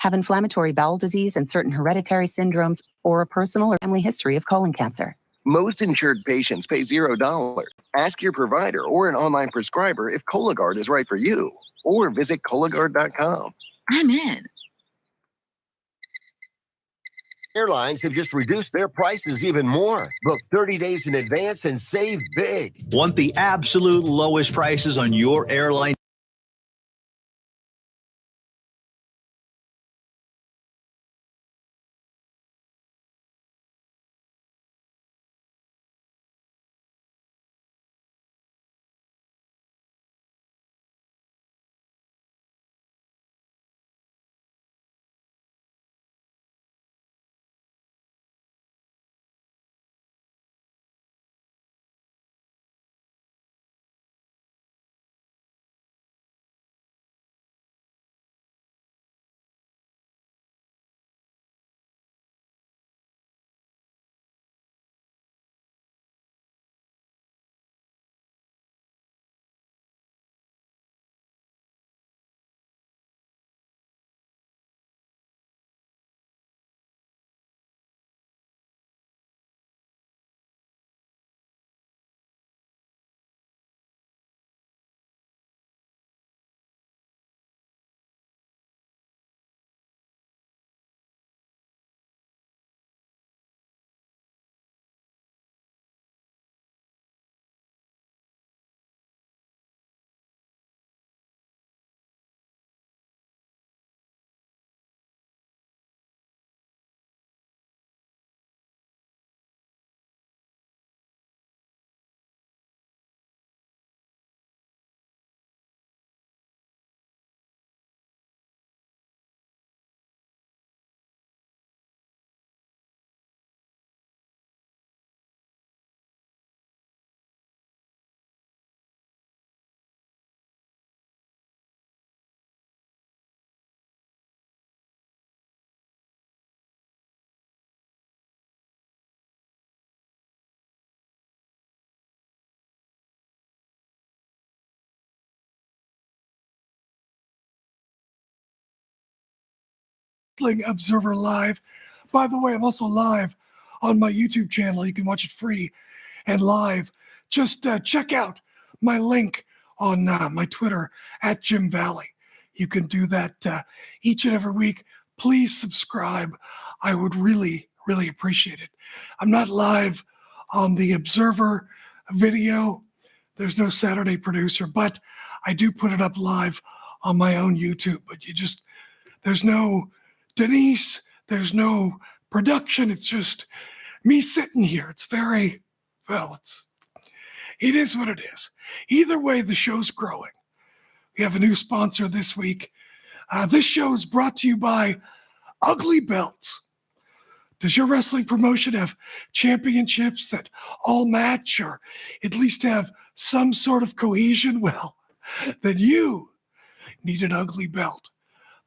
have inflammatory bowel disease and certain hereditary syndromes, or a personal or family history of colon cancer. Most insured patients pay $0. Ask your provider or an online prescriber if Cologuard is right for you, or visit Cologuard.com. I'm in. Airlines have just reduced their prices even more. Book 30 days in advance and save big. Want the absolute lowest prices on your airline? Observer Live. By the way, I'm also live on my YouTube channel. You can watch it free and live. Just check out my link on my Twitter at Jim Valley. You can do that each and every week. Please subscribe. I would really, really appreciate it. I'm not live on the Observer video. There's no Saturday producer, but I do put it up live on my own YouTube. But there's no Denise, there's no production. It's just me sitting here. It's very, well, it is what it is. Either way, the show's growing. We have a new sponsor this week. This show is brought to you by Ugly Belts. Does your wrestling promotion have championships that all match or at least have some sort of cohesion? Well, then you need an ugly belt.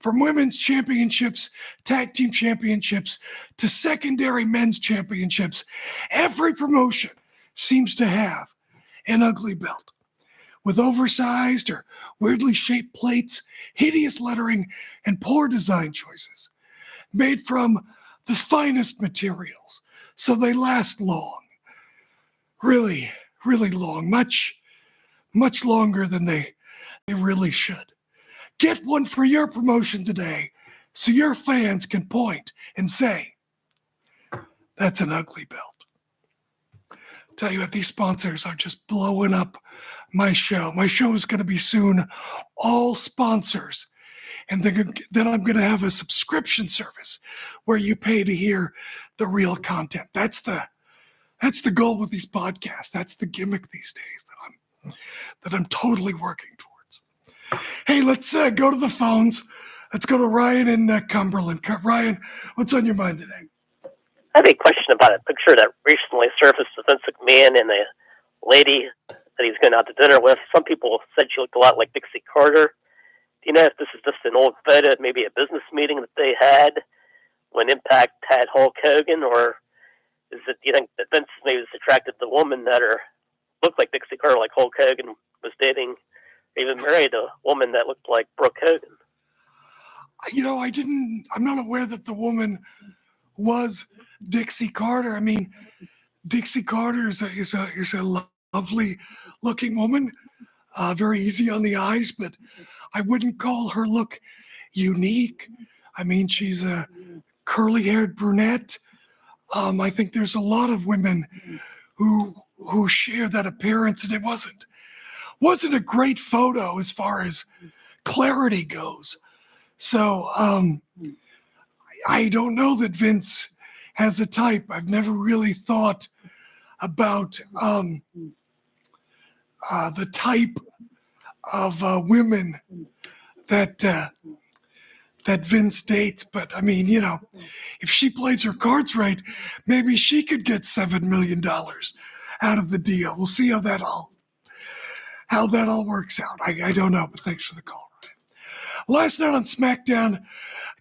From women's championships, tag team championships, to secondary men's championships, every promotion seems to have an ugly belt. With oversized or weirdly shaped plates, hideous lettering, and poor design choices. Made from the finest materials, so they last long. Really, really long. Much longer than they really should. Get one for your promotion today so your fans can point and say, that's an ugly belt. Tell you what, these sponsors are just blowing up my show. My show is going to be soon all sponsors. And then I'm going to have a subscription service where you pay to hear the real content. That's the goal with these podcasts. That's the gimmick these days that I'm totally working towards. Hey, let's go to the phones. Let's go to Ryan in Cumberland. Ryan, what's on your mind today? I have a question about a picture that recently surfaced of Vince McMahon and a lady that he's going out to dinner with. Some people said she looked a lot like Dixie Carter. Do you know if this is just an old photo, maybe a business meeting that they had when Impact had Hulk Hogan, or is it, do you think that Vince maybe was attracted to the woman that looked like Dixie Carter, like Hulk Hogan was dating, even married a woman that looked like Brooke Hogan? I'm not aware that the woman was Dixie Carter. I mean, Dixie Carter is a lovely looking woman, very easy on the eyes, but I wouldn't call her look unique. I mean, she's a curly haired brunette. I think there's a lot of women who share that appearance, and it wasn't a great photo as far as clarity goes. So I don't know that Vince has a type. I've never really thought about the type of women that Vince dates. But I mean, if she plays her cards right, maybe she could get $7 million out of the deal. We'll see how that all works out. I don't know, but thanks for the call. Last night on Smackdown,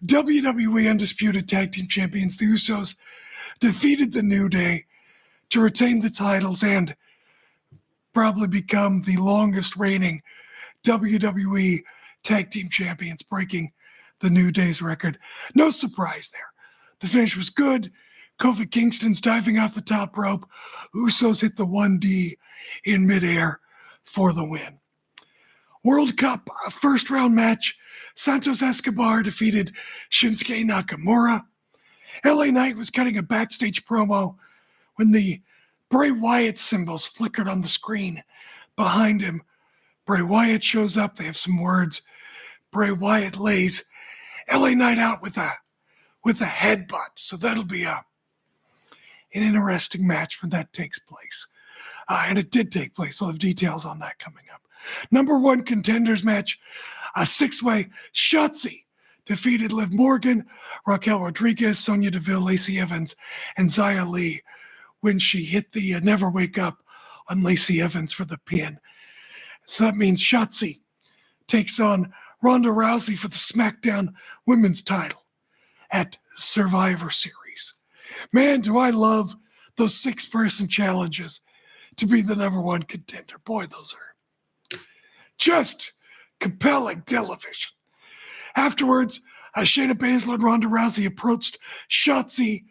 WWE Undisputed Tag Team Champions, the Usos, defeated the New Day to retain the titles and probably become the longest reigning WWE Tag Team Champions, breaking the New Day's record. No surprise there. The finish was good. Kofi Kingston's diving off the top rope. Usos hit the 1D in midair for the win. World Cup first round match. Santos Escobar defeated Shinsuke Nakamura. LA Knight was cutting a backstage promo when the Bray Wyatt symbols flickered on the screen behind him. Bray Wyatt shows up. They have some words. Bray Wyatt lays LA Knight out with a headbutt. So that'll be an interesting match when that takes place. And it did take place. We'll have details on that coming up. Number one contenders match, a six-way. Shotzi defeated Liv Morgan, Raquel Rodriguez, Sonya Deville, Lacey Evans, and Xia Li when she hit the Never Wake Up on Lacey Evans for the pin. So that means Shotzi takes on Ronda Rousey for the SmackDown Women's title at Survivor Series. Man, do I love those six-person challenges to be the number one contender. Boy, those are just compelling television. Afterwards, Shayna Baszler and Ronda Rousey approached Shotzi.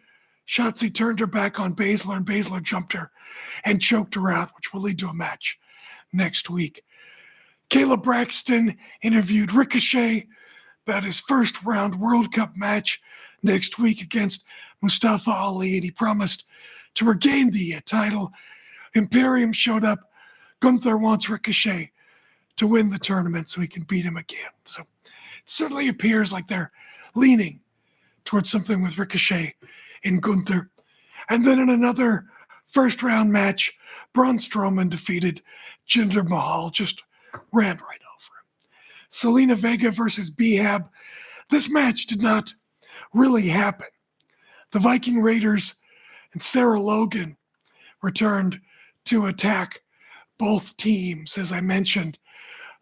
Shotzi turned her back on Baszler, and Baszler jumped her and choked her out, which will lead to a match next week. Caleb Braxton interviewed Ricochet about his first round World Cup match next week against Mustafa Ali, and he promised to regain the title. Imperium showed up. Gunther wants Ricochet to win the tournament so he can beat him again. So it certainly appears like they're leaning towards something with Ricochet and Gunther. And then in another first round match, Braun Strowman defeated Jinder Mahal, just ran right over him. Selena Vega versus B-Hab. This match did not really happen. The Viking Raiders and Sarah Logan returned to attack both teams. As I mentioned,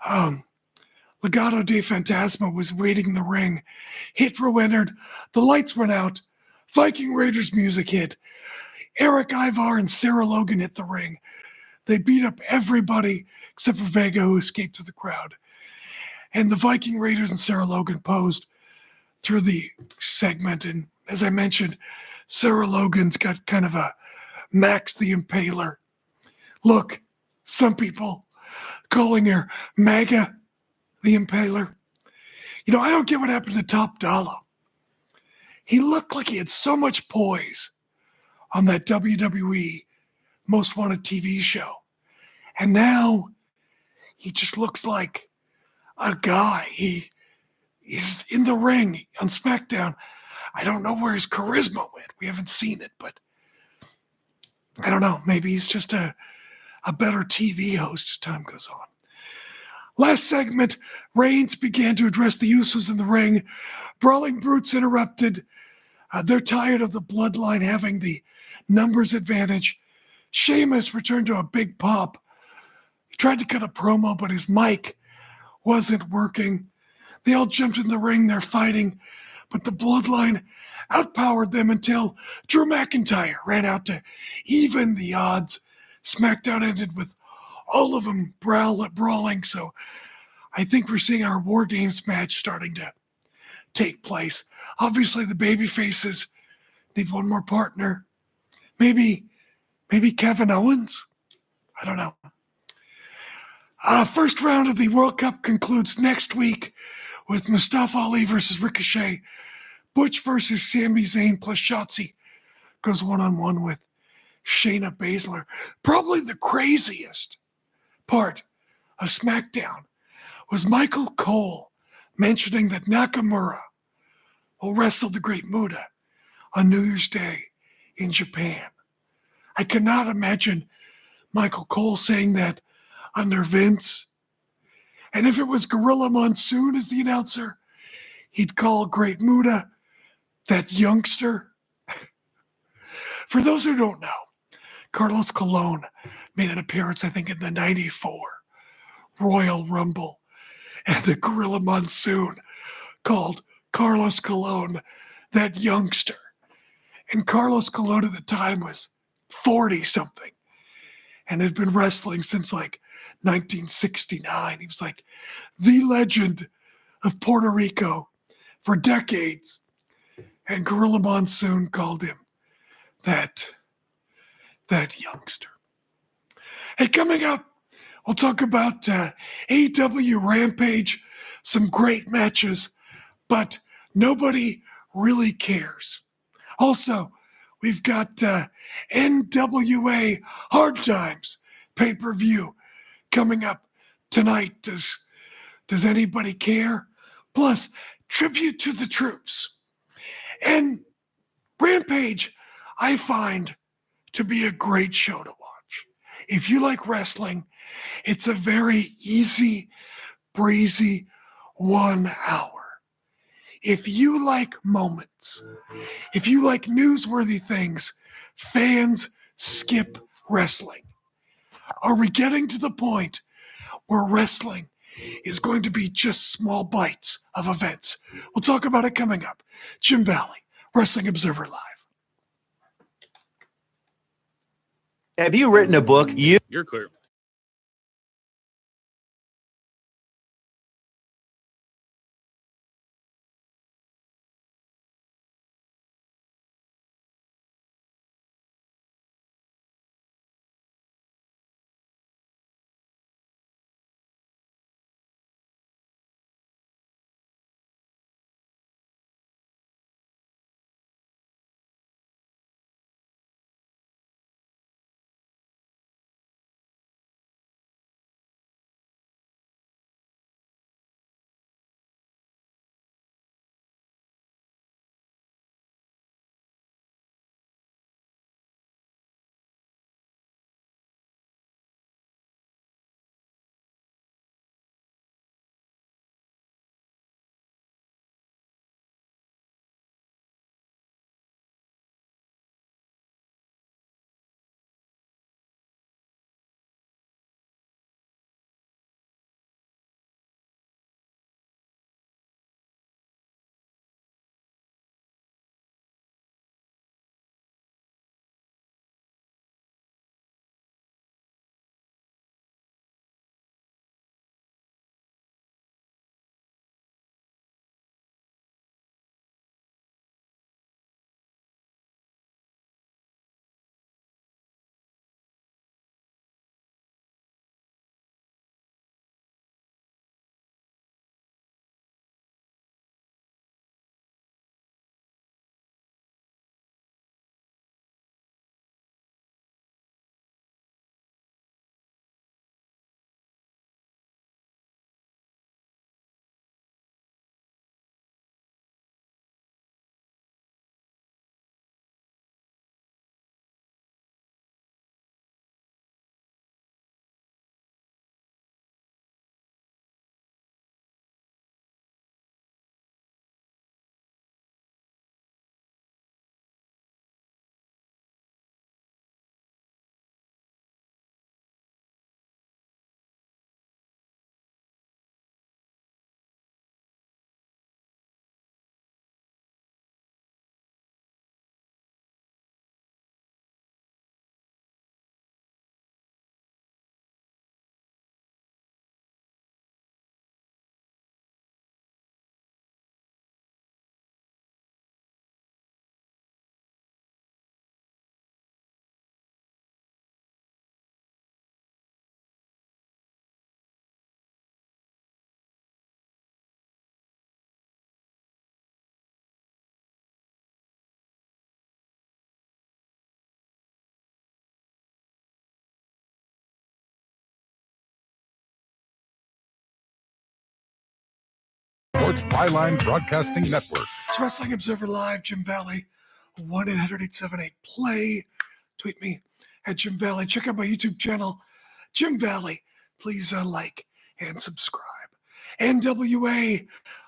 Legado de Fantasma was waiting in the ring. Hit Row entered. The lights went out. Viking Raiders music hit. Eric Ivar and Sarah Logan hit the ring. They beat up everybody except for Vega, who escaped to the crowd. And the Viking Raiders and Sarah Logan posed through the segment. And as I mentioned, Sarah Logan's got kind of a Max the Impaler look. Some people calling her MAGA the Impaler. I don't get what happened to Top Dollar. He looked like he had so much poise on that WWE Most Wanted TV show. And now he just looks like a guy. He's in the ring on SmackDown. I don't know where his charisma went. We haven't seen it, but I don't know. Maybe he's just a better TV host as time goes on. Last segment, Reigns began to address the Usos in the ring. Brawling Brutes interrupted. They're tired of the Bloodline having the numbers advantage. Sheamus returned to a big pop. He tried to cut a promo, but his mic wasn't working. They all jumped in the ring. They're fighting, but the Bloodline outpowered them until Drew McIntyre ran out to even the odds. SmackDown ended with all of them brawling, so I think we're seeing our War Games match starting take place. Obviously, the baby faces need one more partner. Maybe Kevin Owens? I don't know. First round of the World Cup concludes next week with Mustafa Ali versus Ricochet. Butch versus Sami Zayn plus Shotzi goes one-on-one with Shayna Baszler. Probably the craziest part of SmackDown was Michael Cole mentioning that Nakamura will wrestle the Great Muta on New Year's Day in Japan. I cannot imagine Michael Cole saying that under Vince. And if it was Gorilla Monsoon as the announcer, he'd call Great Muta that youngster. For those who don't know, Carlos Colon made an appearance, I think, in the 94 Royal Rumble. And the Gorilla Monsoon called Carlos Colon that youngster. And Carlos Colon at the time was 40-something and had been wrestling since like 1969. He was like the legend of Puerto Rico for decades. And Gorilla Monsoon called him that youngster. Hey, coming up, we'll talk about AEW Rampage, some great matches, but nobody really cares. Also, we've got NWA Hard Times pay-per-view coming up tonight. Does anybody care? Plus, tribute to the troops. And Rampage, I find to be a great show to watch. If you like wrestling, it's a very easy, breezy 1 hour. If you like moments, if you like newsworthy things, fans skip wrestling. Are we getting to the point where wrestling is going to be just small bites of events? We'll talk about it coming up. Jim Valley, Wrestling Observer Live. Have you written a book? You're clear. Sports Byline Broadcasting Network. It's Wrestling Observer Live, Jim Valley, 1-800-878-PLAY. Tweet me at Jim Valley. Check out my YouTube channel, Jim Valley. Please like and subscribe. NWA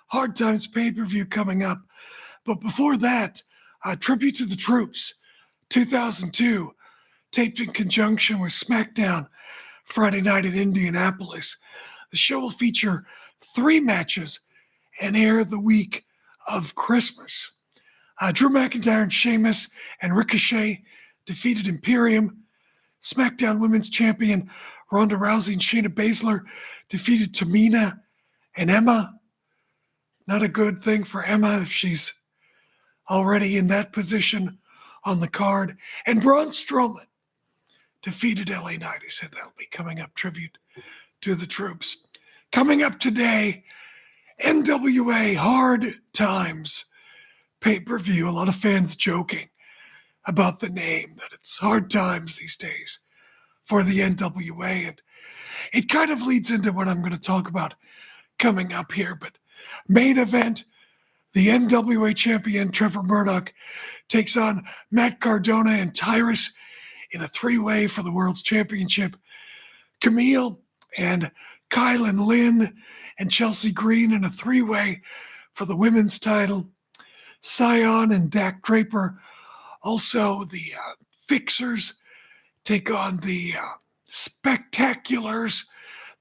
Hard Times pay-per-view coming up. But before that, Tribute to the Troops, 2002, taped in conjunction with Smackdown Friday night in Indianapolis. The show will feature 3 matches and air the week of Christmas. Drew McIntyre and Sheamus and Ricochet defeated Imperium. SmackDown Women's Champion Ronda Rousey and Shayna Baszler defeated Tamina and Emma. Not a good thing for Emma if she's already in that position on the card. And Braun Strowman defeated LA Knight. He said that'll be coming up, tribute to the troops. Coming up today, NWA Hard Times pay-per-view. A lot of fans joking about the name, that it's Hard Times these days for the NWA. And it kind of leads into what I'm going to talk about coming up here. But main event, the NWA champion Trevor Murdoch takes on Matt Cardona and Tyrus in a 3-way for the World's Championship. Camille and Kylan Lynn and Chelsea Green in a 3-way for the women's title. Scion and Dak Draper, also the Fixers, take on the Spectaculars.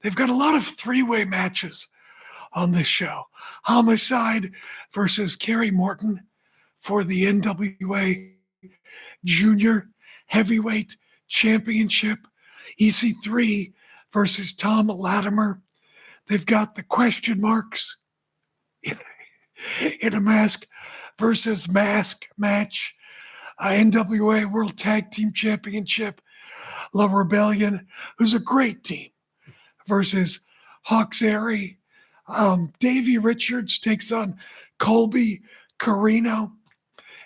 They've got a lot of 3-way matches on this show. Homicide versus Kerry Morton for the NWA Junior Heavyweight Championship. EC3 versus Tom Latimer. They've got the question marks in a mask versus mask match. NWA World Tag Team Championship. La Rebellion, who's a great team, versus Hawks Airy. Davey Richards takes on Colby Carino.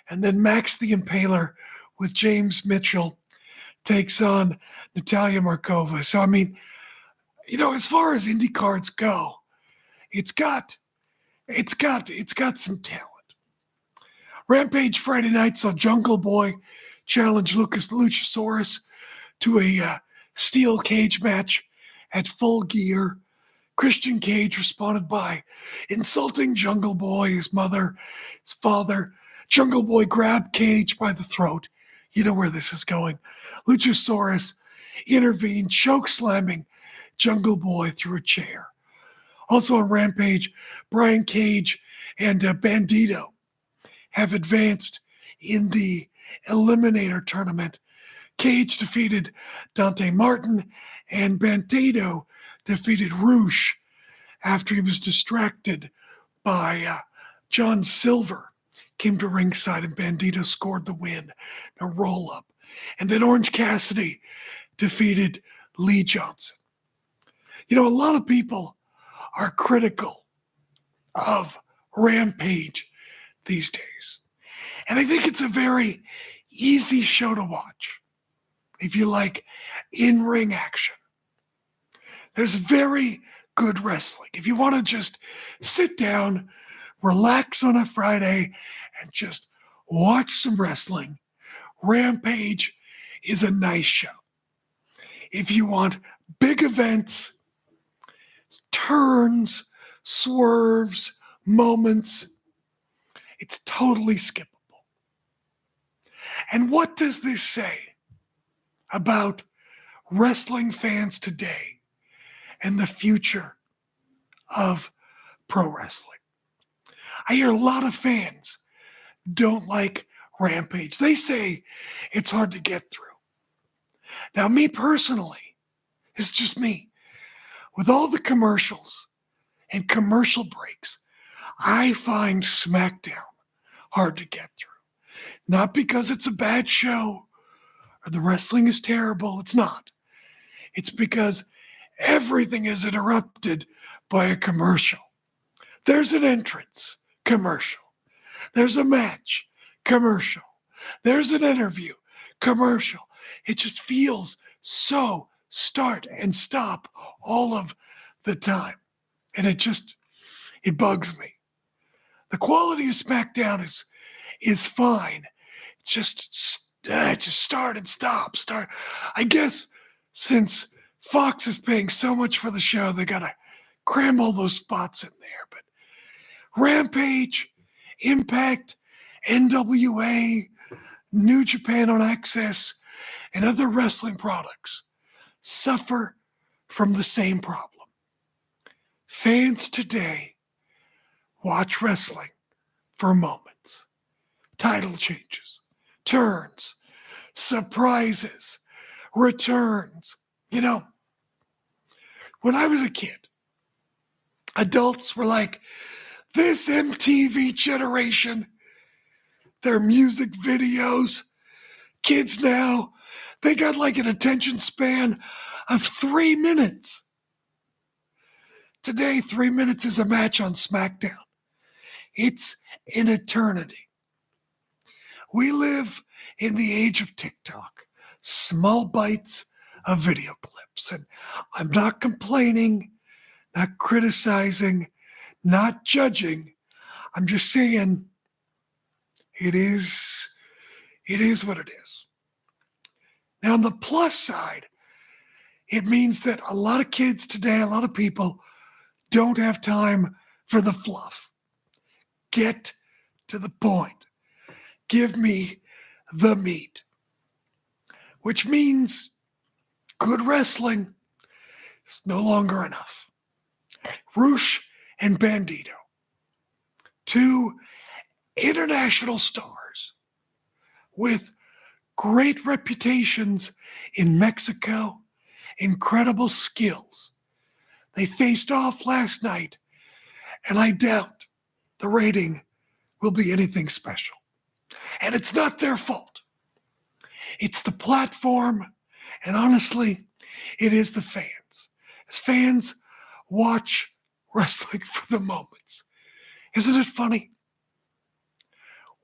And then Max the Impaler with James Mitchell takes on Natalia Markova. So, I mean, you know, as far as indie cards go, it's got some talent. Rampage Friday night saw Jungle Boy challenge Luchasaurus to a steel cage match at Full Gear. Christian Cage responded by insulting Jungle Boy, his mother, his father. Jungle Boy grabbed Cage by the throat. You know where this is going. Luchasaurus intervened, choke slamming Jungle Boy through a chair. Also on Rampage, Brian Cage and Bandito have advanced in the Eliminator Tournament. Cage defeated Dante Martin, and Bandito defeated Roosh after he was distracted by John Silver. Came to ringside, and Bandito scored the win, a roll-up. And then Orange Cassidy defeated Lee Johnson. You know, a lot of people are critical of Rampage these days. And I think it's a very easy show to watch if you like in-ring action. There's very good wrestling. If you want to just sit down, relax on a Friday, and just watch some wrestling, Rampage is a nice show. If you want big events, turns, swerves, moments, it's totally skippable. And what does this say about wrestling fans today and the future of pro wrestling? I hear a lot of fans don't like Rampage. They say it's hard to get through. Now, me personally, it's just me. With all the commercials and commercial breaks, I find Smackdown hard to get through. Not because it's a bad show or the wrestling is terrible. It's not. It's because everything is interrupted by a commercial. There's an entrance, commercial. There's a match, commercial. There's an interview, commercial. It just feels so start and stop all of the time. And it bugs me. The quality of Smackdown is fine. Just start and stop. Start. I guess since Fox is paying so much for the show, they gotta cram all those spots in there. But Rampage, Impact, NWA, New Japan on Access, and other wrestling products suffer from the same problem. Fans today watch wrestling for moments, title changes, turns, surprises, returns. You know, when I was a kid, adults were like, this MTV generation, their music videos, kids now, they got like an attention span of 3 minutes. Today, 3 minutes is a match on Smackdown. It's an eternity. We live in the age of TikTok, small bites of video clips. And I'm not complaining, not criticizing, not judging. I'm just saying it is what it is. Now, on the plus side, it means that a lot of kids today, a lot of people don't have time for the fluff. Get to the point. Give me the meat. Which means good wrestling is no longer enough. Roosh and Bandito, two international stars with great reputations in Mexico, incredible skills. They faced off last night, and I doubt the rating will be anything special. And it's not their fault. It's the platform, and honestly, it is the fans. As fans watch wrestling for the moments. Isn't it funny?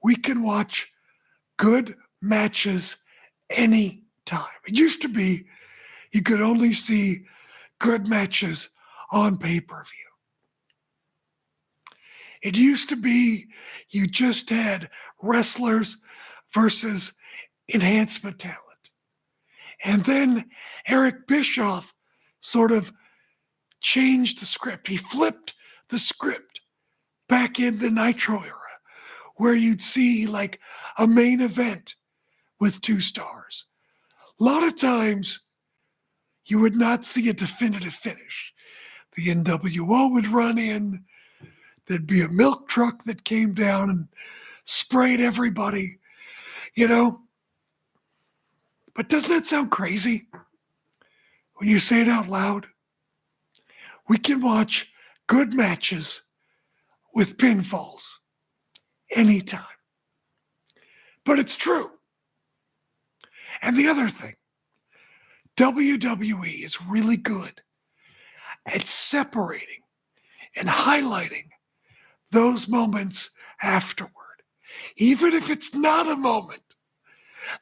We can watch good matches any time. It used to be you could only see good matches on pay-per-view. It used to be you just had wrestlers versus enhancement talent. And then Eric Bischoff sort of changed the script. He flipped the script back in the Nitro era, where you'd see like a main event with 2 stars. A lot of times, you would not see a definitive finish. The NWO would run in, there'd be a milk truck that came down and sprayed everybody, you know? But doesn't that sound crazy when you say it out loud? We can watch good matches with pinfalls anytime. But it's true. And the other thing, WWE is really good at separating and highlighting those moments afterward. Even if it's not a moment,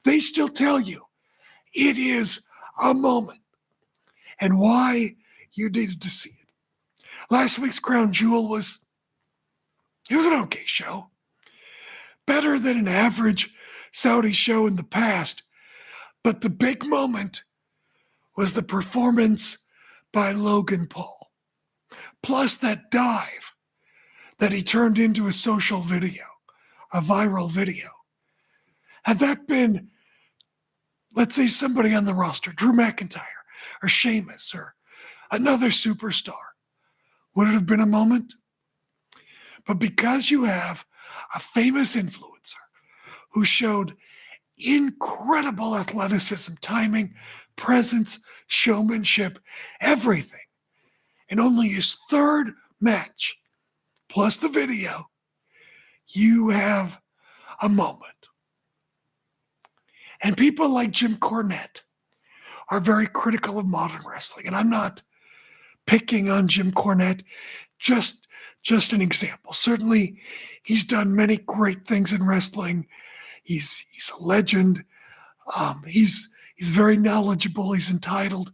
they still tell you it is a moment and why you needed to see it. Last week's Crown Jewel was an okay show. Better than an average Saudi show in the past. But the big moment was the performance by Logan Paul. Plus that dive that he turned into a social video, a viral video. Had that been, let's say, somebody on the roster, Drew McIntyre or Sheamus or another superstar, would it have been a moment? But because you have a famous influencer who showed incredible athleticism, timing, presence, showmanship, everything, in only his 3rd match, plus the video, you have a moment. And people like Jim Cornette are very critical of modern wrestling. And I'm not picking on Jim Cornette, just an example. Certainly, he's done many great things in wrestling. He's a legend. He's very knowledgeable. He's entitled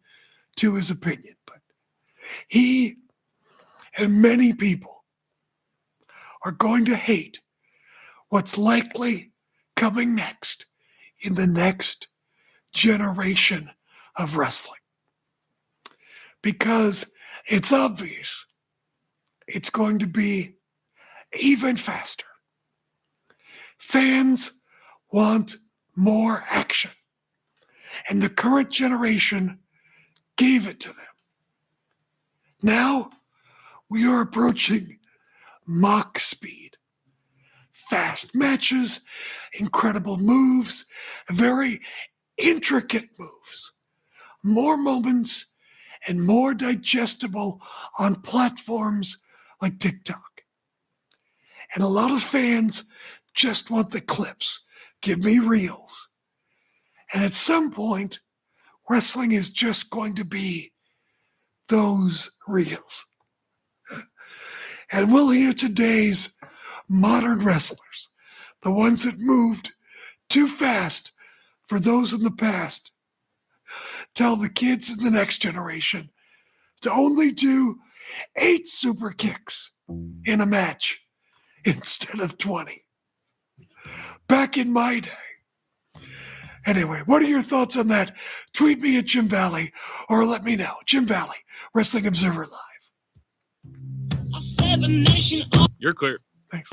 to his opinion. But he and many people are going to hate what's likely coming next in the next generation of wrestling. Because it's obvious it's going to be even faster. Fans want more action, and the current generation gave it to them. Now we are approaching Mach speed. Fast matches, incredible moves, very intricate moves, more moments, and more digestible on platforms like TikTok. And a lot of fans just want the clips. Give me reels. And at some point, wrestling is just going to be those reels. And we'll hear today's modern wrestlers, the ones that moved too fast for those in the past, tell the kids in the next generation to only do 8 super kicks in a match instead of 20. Back in my day. Anyway, what are your thoughts on that? Tweet me at Jim Valley or let me know. Jim Valley, Wrestling Observer Live. You're clear. Thanks.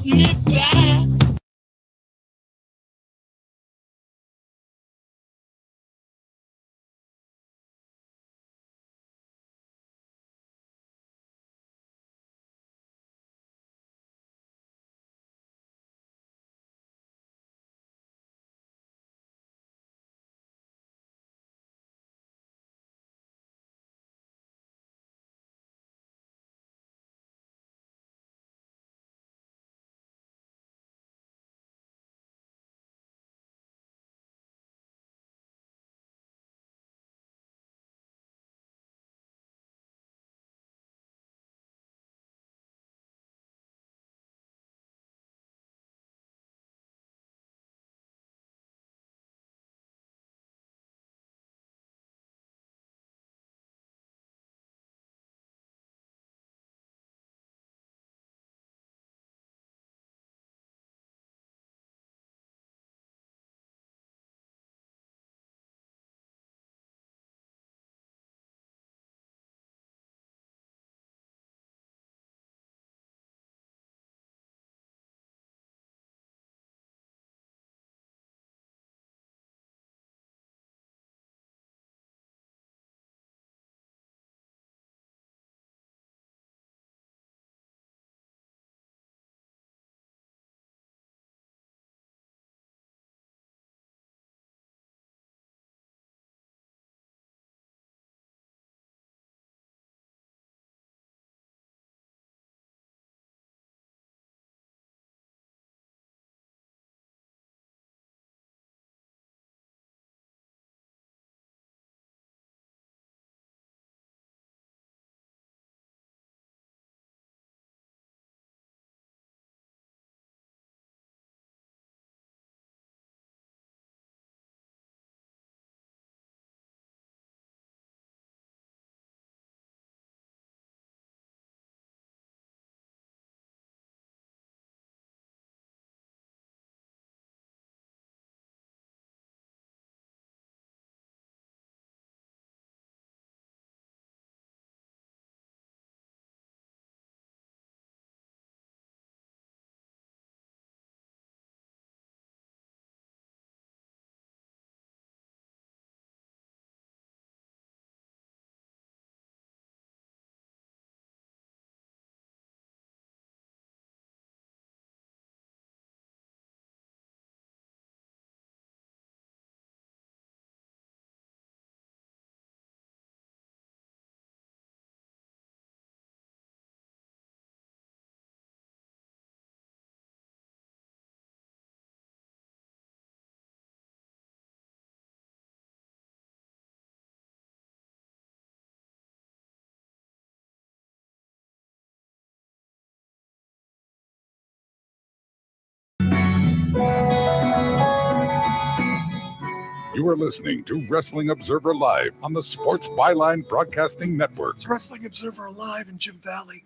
You are listening to Wrestling Observer Live on the Sports Byline Broadcasting Network. It's Wrestling Observer Live in Jim Valley.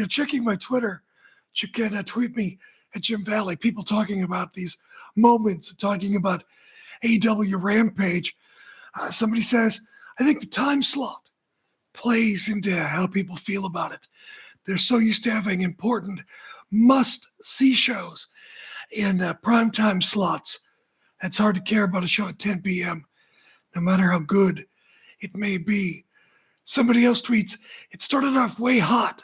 Checking my Twitter you can tweet me at Jim Valley. People talking about these moments, talking about AEW Rampage. Somebody says, I think the time slot plays into how people feel about it. They're so used to having important must-see shows in primetime slots. It's hard to care about a show at 10 p.m., no matter how good it may be. Somebody else tweets, it started off way hot.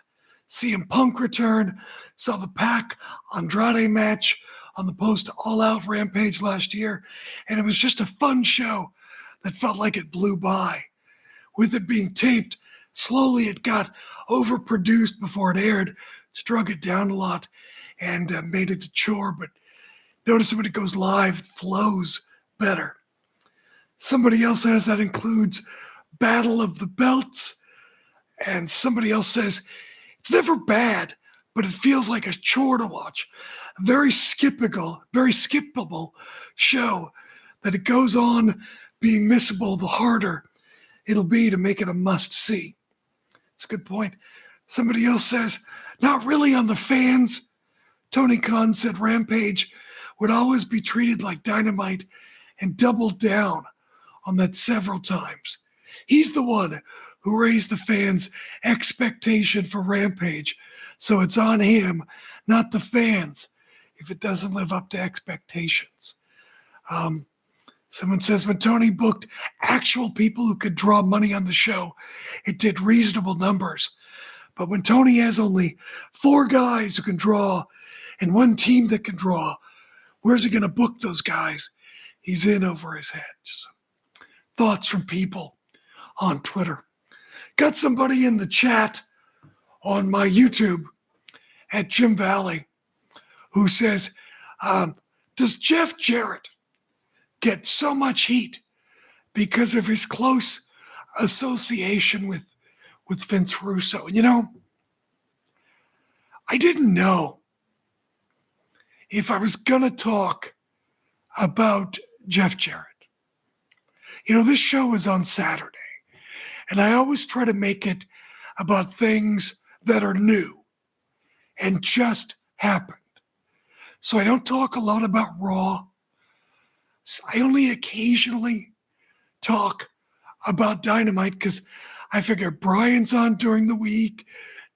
CM Punk return, saw the Pac Andrade match on the post All Out Rampage last year, and it was just a fun show that felt like it blew by. With it being taped, slowly it got overproduced before it aired, drug it down a lot, and made it a chore, but notice when it goes live, it flows better. Somebody else says that includes Battle of the Belts, and somebody else says it's never bad, but it feels like a chore to watch. A very skippable show that it goes on being missable the harder it'll be to make it a must-see. It's a good point. Somebody else says, not really on the fans. Tony Khan said Rampage would always be treated like Dynamite and doubled down on that several times. He's the one who raised the fans' expectation for Rampage, so it's on him, not the fans, if it doesn't live up to expectations. Someone says when Tony booked actual people who could draw money on the show, it did reasonable numbers. But when Tony has only 4 guys who can draw and 1 team that can draw, where's he going to book those guys? He's in over his head. Just thoughts from people on Twitter. Got somebody in the chat on my YouTube at Jim Valley who says, does Jeff Jarrett get so much heat because of his close association with Vince Russo? You know, I didn't know if I was going to talk about Jeff Jarrett. You know, this show is on Saturday, and I always try to make it about things that are new and just happened. So I don't talk a lot about Raw. I only occasionally talk about Dynamite because I figure Brian's on during the week,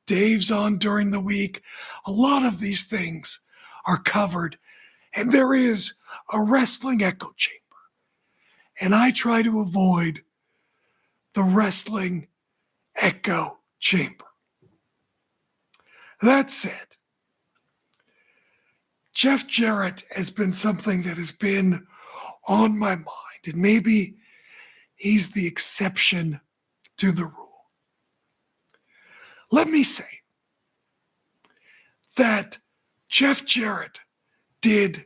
Dave's on during the week. A lot of these things are covered, and there is a wrestling echo chamber. And I try to avoid the wrestling echo chamber. That said, Jeff Jarrett has been something that has been on my mind, and maybe he's the exception to the rule. Let me say that Jeff Jarrett did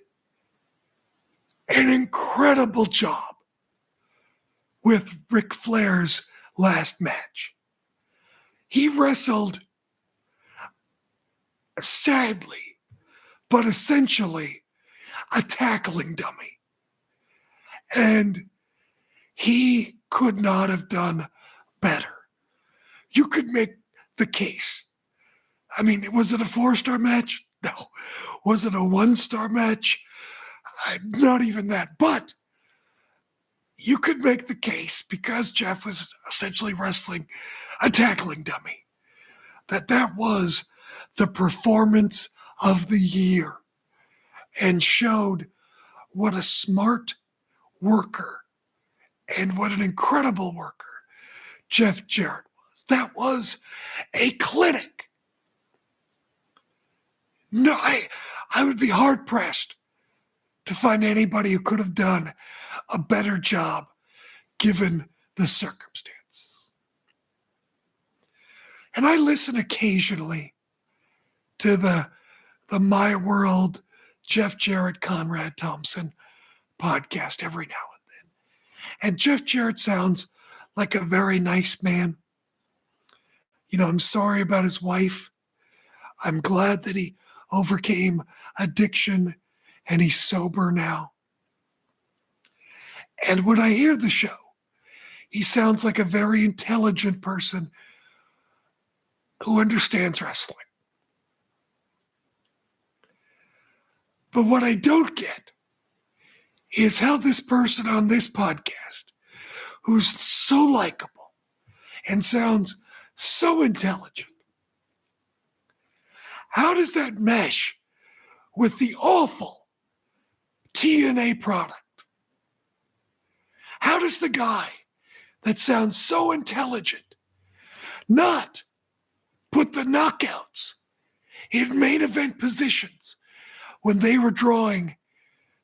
an incredible job with Ric Flair's last match. He wrestled, sadly, but essentially a tackling dummy. And he could not have done better. You could make the case. I mean, was it a 4-star match? No. Was it a 1-star match? Not even that. But you could make the case, because Jeff was essentially wrestling a tackling dummy, that was the performance of the year and showed what a smart worker and what an incredible worker Jeff Jarrett was. That was a clinic. No, I would be hard-pressed to find anybody who could have done a better job given the circumstance. And I listen occasionally to the My World Jeff Jarrett Conrad Thompson podcast every now and then. And Jeff Jarrett sounds like a very nice man. You know, I'm sorry about his wife. I'm glad that he overcame addiction and he's sober now. And when I hear the show, he sounds like a very intelligent person who understands wrestling. But what I don't get is how this person on this podcast, who's so likable and sounds so intelligent, how does that mesh with the awful TNA product? How does the guy that sounds so intelligent not put the knockouts in main event positions when they were drawing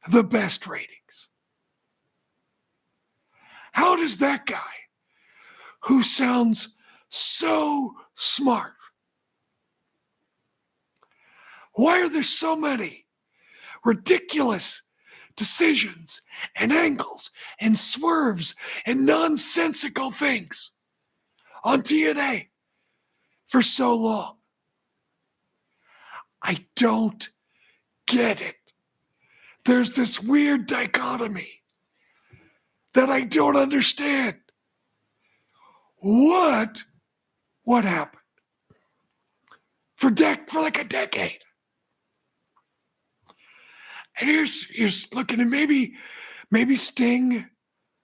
the best ratings? How does that guy, who sounds so smart, why are there so many ridiculous decisions and angles and swerves and nonsensical things on TNA for so long? I don't get it. There's this weird dichotomy that I don't understand. What happened? For like a decade. And here's looking at maybe Sting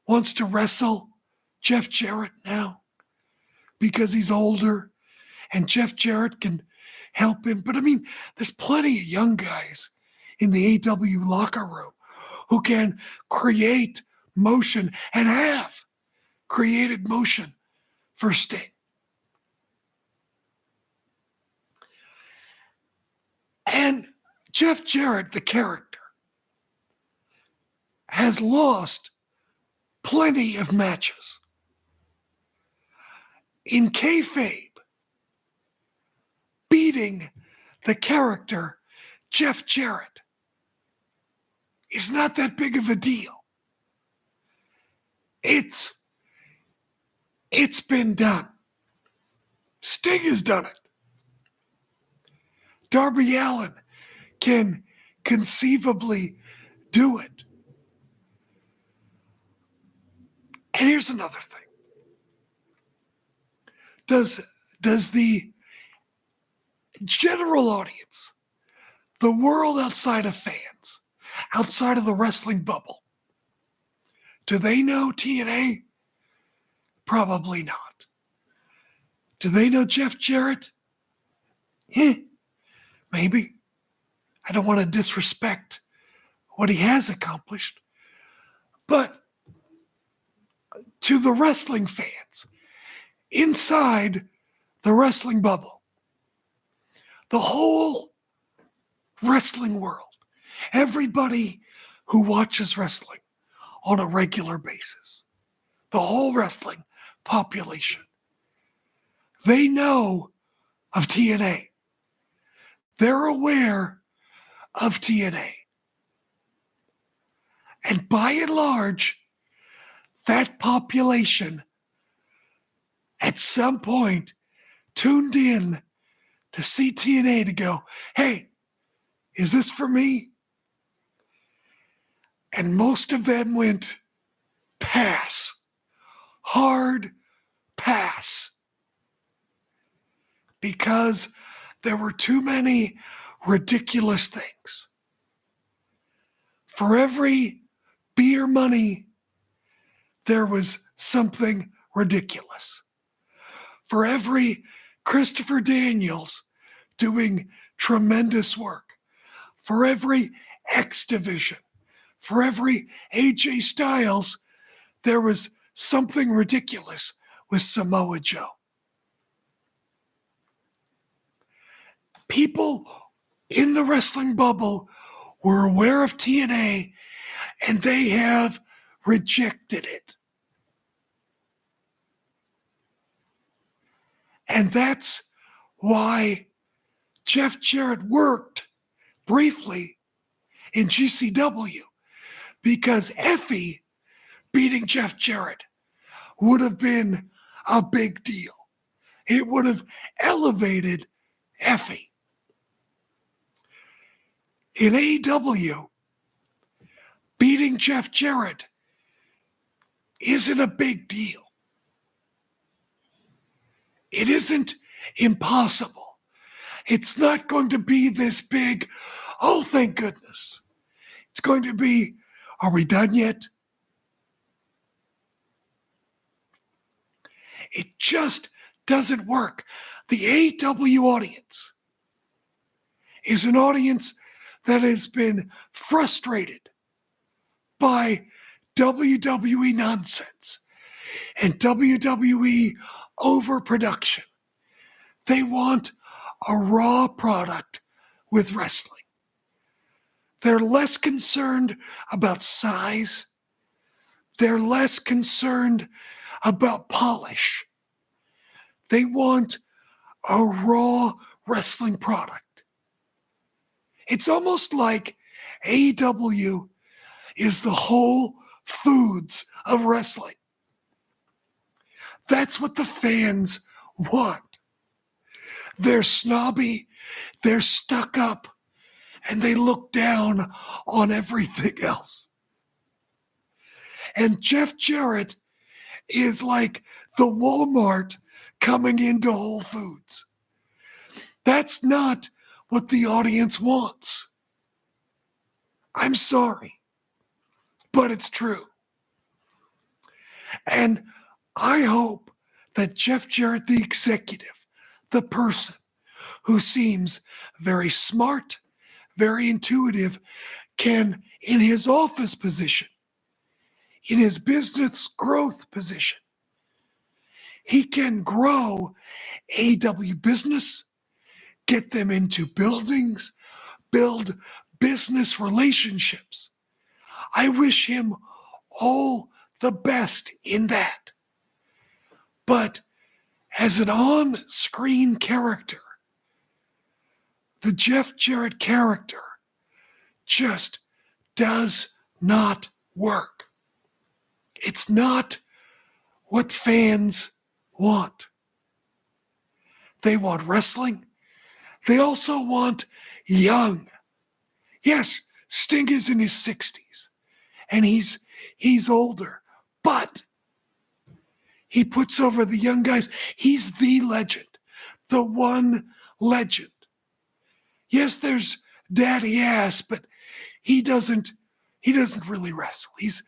wants to wrestle Jeff Jarrett now because he's older and Jeff Jarrett can help him. But I mean, there's plenty of young guys in the AW locker room who can create motion and have created motion for Sting. And Jeff Jarrett, the character, has lost plenty of matches. In kayfabe, beating the character Jeff Jarrett is not that big of a deal. It's been done. Sting has done it. Darby Allin can conceivably do it. And here's another thing. Does the general audience, the world outside of fans, outside of the wrestling bubble, do they know TNA? Probably not. Do they know Jeff Jarrett? Maybe. I don't want to disrespect what he has accomplished. But to the wrestling fans, inside the wrestling bubble, the whole wrestling world, everybody who watches wrestling on a regular basis, the whole wrestling population, they know of TNA. They're aware of TNA. And by and large, that population at some point tuned in to see TNA to go, hey, is this for me? And most of them went pass. Hard pass. Because there were too many ridiculous things. For every beer money, there was something ridiculous. For every Christopher Daniels doing tremendous work, for every X Division, for every AJ Styles, there was something ridiculous with Samoa Joe. People in the wrestling bubble were aware of TNA and they have rejected it. And that's why Jeff Jarrett worked briefly in GCW, because Effie beating Jeff Jarrett would have been a big deal. It would have elevated Effie. In AEW, beating Jeff Jarrett isn't a big deal. It isn't impossible. It's not going to be this big, Oh, thank goodness. It's going to be, are we done yet? It just doesn't work. The AEW audience is an audience that has been frustrated by WWE nonsense and WWE overproduction. They want a raw product with wrestling. They're less concerned about size. They're less concerned about polish. They want a raw wrestling product. It's almost like AEW is the Whole Foods of wrestling. That's what the fans want. They're snobby, they're stuck up, and they look down on everything else. And Jeff Jarrett is like the Walmart coming into Whole Foods. That's not what the audience wants. I'm sorry, but it's true. And I hope that Jeff Jarrett, the executive, the person who seems very smart, very intuitive, can, in his office position, in his business growth position, he can grow AEW business, get them into buildings, build business relationships. I wish him all the best in that. But as an on-screen character, the Jeff Jarrett character just does not work. It's not what fans want. They want wrestling. They also want young. Yes, Sting is in his 60s, and he's older, but he puts over the young guys. He's the legend, the one legend. Yes, there's Daddy Ass, but he doesn't really wrestle. He's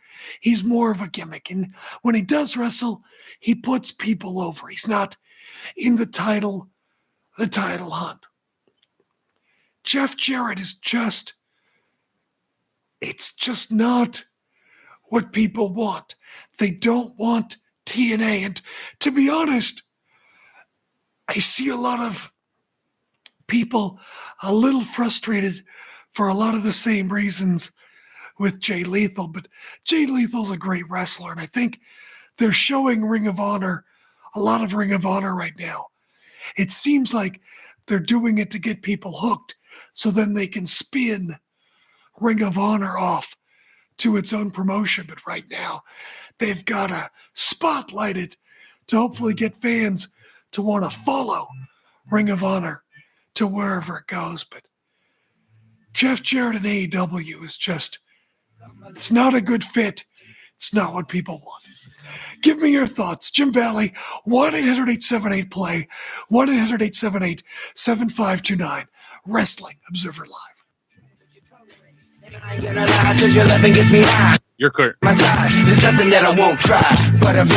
more of a gimmick, and when he does wrestle, he puts people over. He's not in the title hunt. Jeff Jarrett is it's just not what people want. They don't want TNA. And to be honest, I see a lot of people a little frustrated for a lot of the same reasons with Jay Lethal. But Jay Lethal's a great wrestler, and I think they're showing Ring of Honor, a lot of Ring of Honor right now. It seems like they're doing it to get people hooked so then they can spin Ring of Honor off to its own promotion. But right now, they've got to spotlight it to hopefully get fans to want to follow Ring of Honor to wherever it goes. But Jeff Jarrett and AEW is just, it's not a good fit. It's not what people want. Give me your thoughts. Jim Valley, 1-800-878-PLAY, 1-800-878-7529, Wrestling Observer Live. You're clear. There's nothing that I won't try, but I'm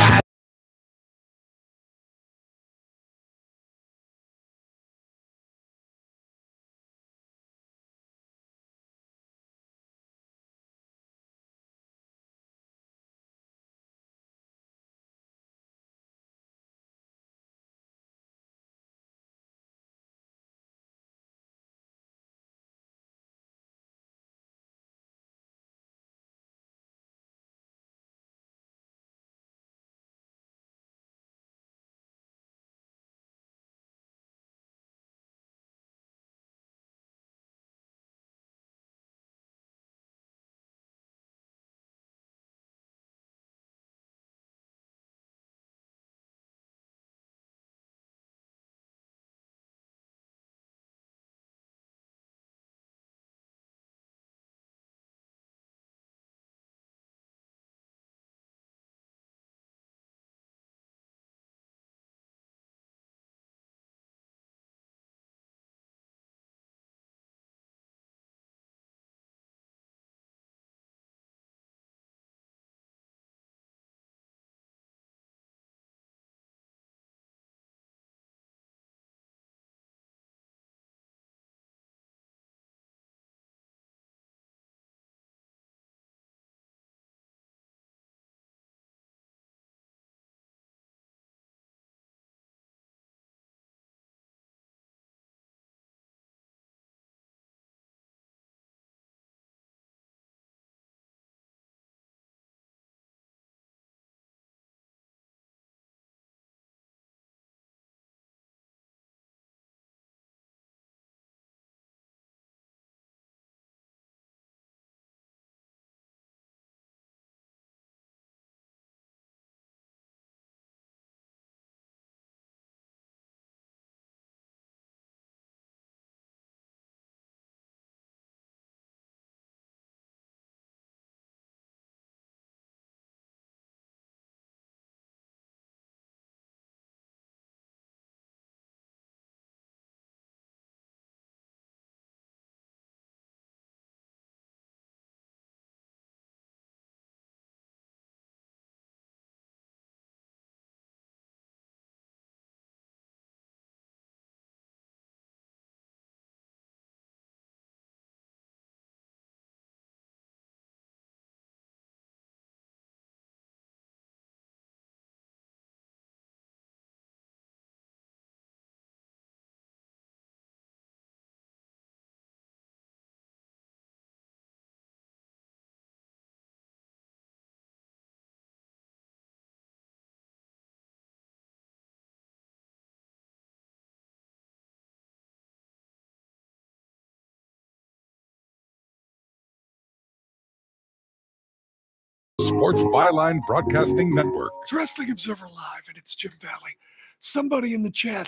Sports Byline Broadcasting Network. It's Wrestling Observer Live, and it's Jim Valley. Somebody in the chat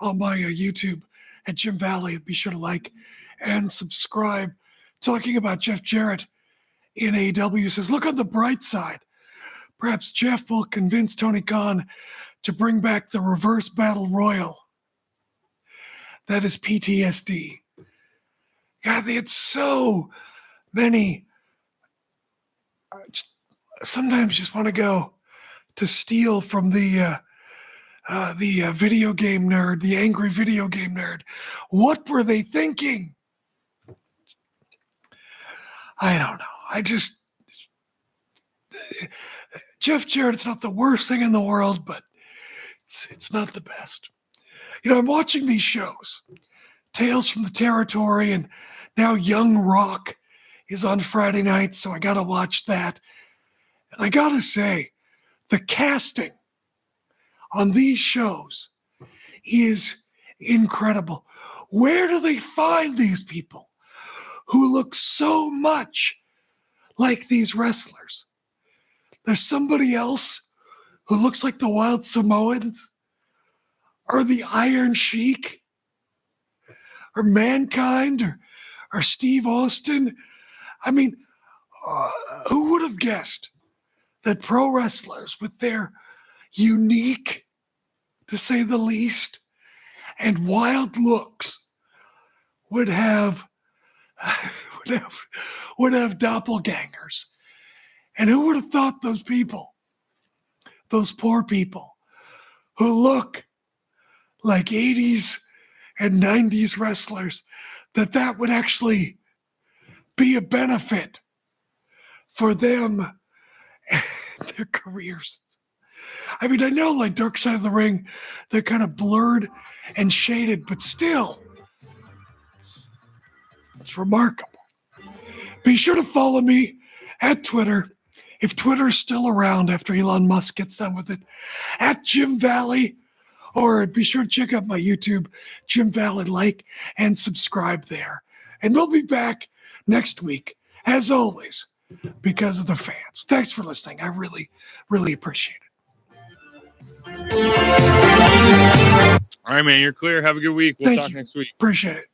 on my YouTube at Jim Valley, be sure to like and subscribe. Talking about Jeff Jarrett in AEW says, look on the bright side. Perhaps Jeff will convince Tony Khan to bring back the reverse battle royal. That is PTSD. God, they had so many. Sometimes just want to go to steal from the video game nerd, the angry video game nerd. What were they thinking? I don't know. Jeff Jarrett's not the worst thing in the world, but it's not the best. You know, I'm watching these shows, Tales from the Territory, and now Young Rock is on Friday night, so I got to watch that. And I got to say, the casting on these shows is incredible. Where do they find these people who look so much like these wrestlers? There's somebody else who looks like the Wild Samoans, or the Iron Sheik, or Mankind, or Steve Austin. I mean, who would have guessed that pro wrestlers with their unique, to say the least, and wild looks would have doppelgangers? And who would have thought those people, those poor people who look like 80s and 90s wrestlers, that would actually be a benefit for them and their careers? I mean, I know, like Dark Side of the Ring, they're kind of blurred and shaded, but still, it's remarkable. Be sure to follow me at Twitter, if Twitter is still around after Elon Musk gets done with it, at Jim Valley, or be sure to check out my YouTube, Jim Valley, like and subscribe there. And we'll be back next week, as always, because of the fans. Thanks for listening. I really, really appreciate it. All right, man. You're clear. Have a good week. We'll Thank talk you. next week. Appreciate it.